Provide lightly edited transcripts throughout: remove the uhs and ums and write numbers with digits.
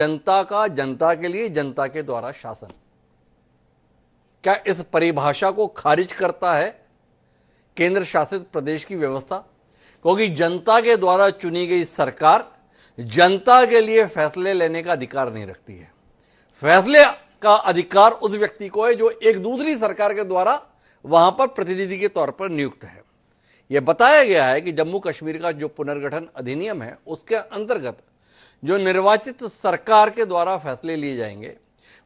जनता का जनता के लिए जनता के द्वारा शासन, क्या इस परिभाषा को खारिज करता है केंद्र शासित प्रदेश की व्यवस्था? क्योंकि जनता के द्वारा चुनी गई सरकार जनता के लिए फैसले लेने का अधिकार नहीं रखती है। फैसले का अधिकार उस व्यक्ति को है जो एक दूसरी सरकार के द्वारा वहां पर प्रतिनिधि के तौर पर नियुक्त है। यह बताया गया है कि जम्मू कश्मीर का जो पुनर्गठन अधिनियम है उसके अंतर्गत जो निर्वाचित सरकार के द्वारा फैसले लिए जाएंगे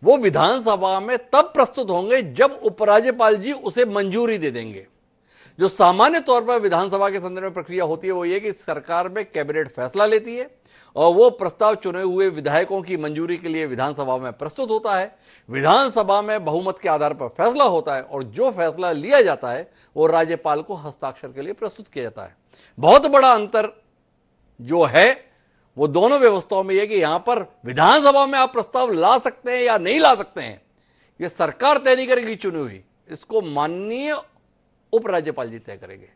वो विधानसभा में तब प्रस्तुत होंगे जब उपराज्यपाल जी उसे मंजूरी दे देंगे। जो सामान्य तौर पर विधानसभा के संदर्भ में प्रक्रिया होती है वो ये कि सरकार में कैबिनेट फैसला लेती है और वो प्रस्ताव चुने हुए विधायकों की मंजूरी के लिए विधानसभा में प्रस्तुत होता है। विधानसभा में बहुमत के आधार पर फैसला होता है और जो फैसला लिया जाता है वो राज्यपाल को हस्ताक्षर के लिए प्रस्तुत किया जाता है। बहुत बड़ा अंतर जो है वो दोनों व्यवस्थाओं में यह कि यहां पर विधानसभा में आप प्रस्ताव ला सकते हैं या नहीं ला सकते हैं ये सरकार तय नहीं करेगी चुनी हुई, इसको माननीय उपराज्यपाल जी तय करेंगे।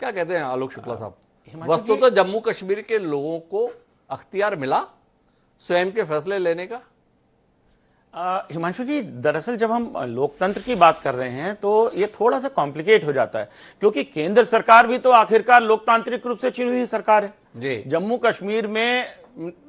क्या कहते हैं आलोक शुक्ला साहब? वस्तुतः जम्मू कश्मीर के लोगों को अख्तियार मिला स्वयं के फैसले लेने का। हिमांशु जी, दरअसल जब हम लोकतंत्र की बात कर रहे हैं तो ये थोड़ा सा कॉम्प्लिकेट हो जाता है क्योंकि केंद्र सरकार भी तो आखिरकार लोकतांत्रिक रूप से चुनी हुई सरकार है जी। जम्मू कश्मीर में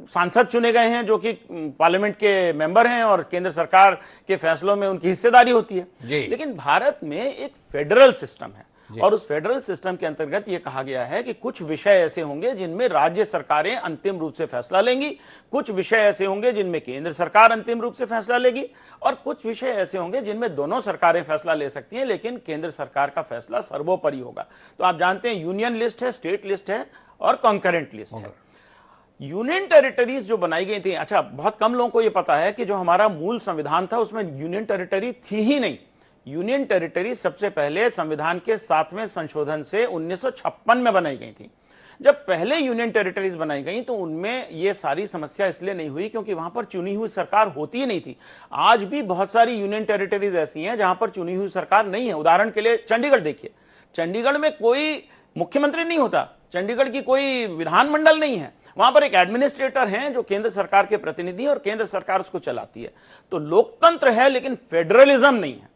सांसद चुने गए हैं जो कि पार्लियामेंट के मेंबर हैं और केंद्र सरकार के फैसलों में उनकी हिस्सेदारी होती है जी। लेकिन भारत में एक फेडरल सिस्टम है और उस फेडरल सिस्टम के अंतर्गत यह कहा गया है कि कुछ विषय ऐसे होंगे जिनमें राज्य सरकारें अंतिम रूप से फैसला लेंगी, कुछ विषय ऐसे होंगे जिनमें केंद्र सरकार अंतिम रूप से फैसला लेगी और कुछ विषय ऐसे होंगे जिनमें दोनों सरकारें फैसला ले सकती हैं लेकिन केंद्र सरकार का फैसला सर्वोपरि होगा। तो आप जानते हैं यूनियन लिस्ट है, स्टेट लिस्ट है और कॉन्करेंट लिस्ट है। यूनियन टेरिटरीज जो बनाई गई थी, अच्छा बहुत कम लोगों को यह पता है कि जो हमारा मूल संविधान था उसमें यूनियन टेरिटरी थी ही नहीं। यूनियन टेरिटरी सबसे पहले संविधान के 7वें संशोधन से 1956 में बनाई गई थी। जब पहले यूनियन टेरिटरीज बनाई गई तो उनमें यह सारी समस्या इसलिए नहीं हुई क्योंकि वहां पर चुनी हुई सरकार होती ही नहीं थी। आज भी बहुत सारी यूनियन टेरिटरीज ऐसी हैं जहां पर चुनी हुई सरकार नहीं है। उदाहरण के लिए चंडीगढ़ देखिए, चंडीगढ़ में कोई मुख्यमंत्री नहीं होता, चंडीगढ़ की कोई विधानमंडल नहीं है, वहां पर एक एडमिनिस्ट्रेटर हैं जो केंद्र सरकार के प्रतिनिधि और केंद्र सरकार उसको चलाती है। तो लोकतंत्र है लेकिन फेडरलिज्म नहीं है।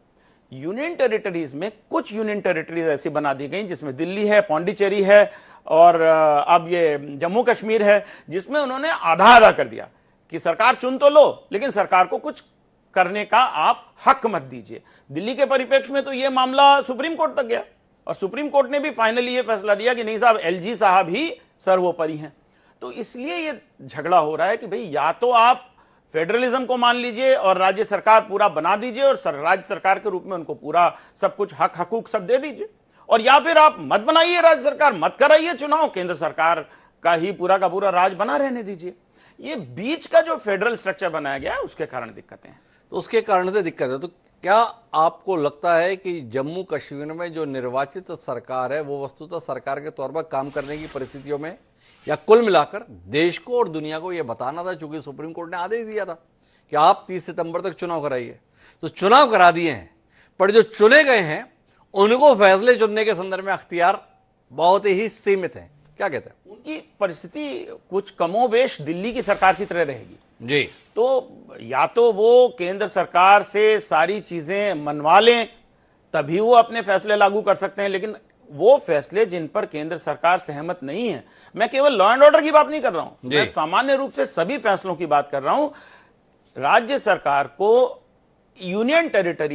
यूनियन टेरिटरीज में कुछ यूनियन टेरिटरीज ऐसी बना दी गई जिसमें दिल्ली है, पौंडीचेरी है और अब ये जम्मू कश्मीर है जिसमें उन्होंने आधा आधा कर दिया कि सरकार चुन तो लो लेकिन सरकार को कुछ करने का आप हक मत दीजिए। दिल्ली के परिप्रेक्ष्य में तो यह मामला सुप्रीम कोर्ट तक गया और सुप्रीम कोर्ट ने भी फाइनली यह फैसला दिया कि नहीं साहब, एलजी साहब ही सर्वोपरि हैं। तो इसलिए यह झगड़ा हो रहा है कि भाई या तो आप फेडरलिज्म को मान लीजिए और राज्य सरकार पूरा बना दीजिए और राज्य सरकार के रूप में उनको पूरा सब कुछ हक हकूक सब दे दीजिए, और या फिर आप मत बनाइए राज्य सरकार, मत कराइए चुनाव, केंद्र सरकार का ही पूरा का पूरा राज बना रहने दीजिए। ये बीच का जो फेडरल स्ट्रक्चर बनाया गया है उसके कारण दिक्कतें हैं। तो उसके कारण से दिक्कत है। तो क्या आपको लगता है कि जम्मू कश्मीर में जो निर्वाचित सरकार है वो वस्तुतः सरकार के तौर पर काम करने की परिस्थितियों में, या कुल मिलाकर देश को और दुनिया को यह बताना था, चूंकि सुप्रीम कोर्ट ने आदेश दिया था कि आप 30 सितंबर तक चुनाव कराइए, तो चुनाव करा दिए हैं, पर जो चुने गए हैं उनको फैसले चुनने के संदर्भ में अख्तियार बहुत ही सीमित है। क्या कहते हैं? उनकी परिस्थिति कुछ कमोबेश दिल्ली की सरकार की तरह रहेगी जी। तो या तो वो केंद्र सरकार से सारी चीजें मनवा लें तभी वो अपने फैसले लागू कर सकते हैं, लेकिन वो फैसले जिन पर केंद्र सरकार सहमत नहीं है, मैं केवल लॉ एंड ऑर्डर की बात नहीं कर रहा हूं, मैं सामान्य रूप से सभी फैसलों की बात कर रहा हूं। राज्य सरकार को यूनियन टेरिटरी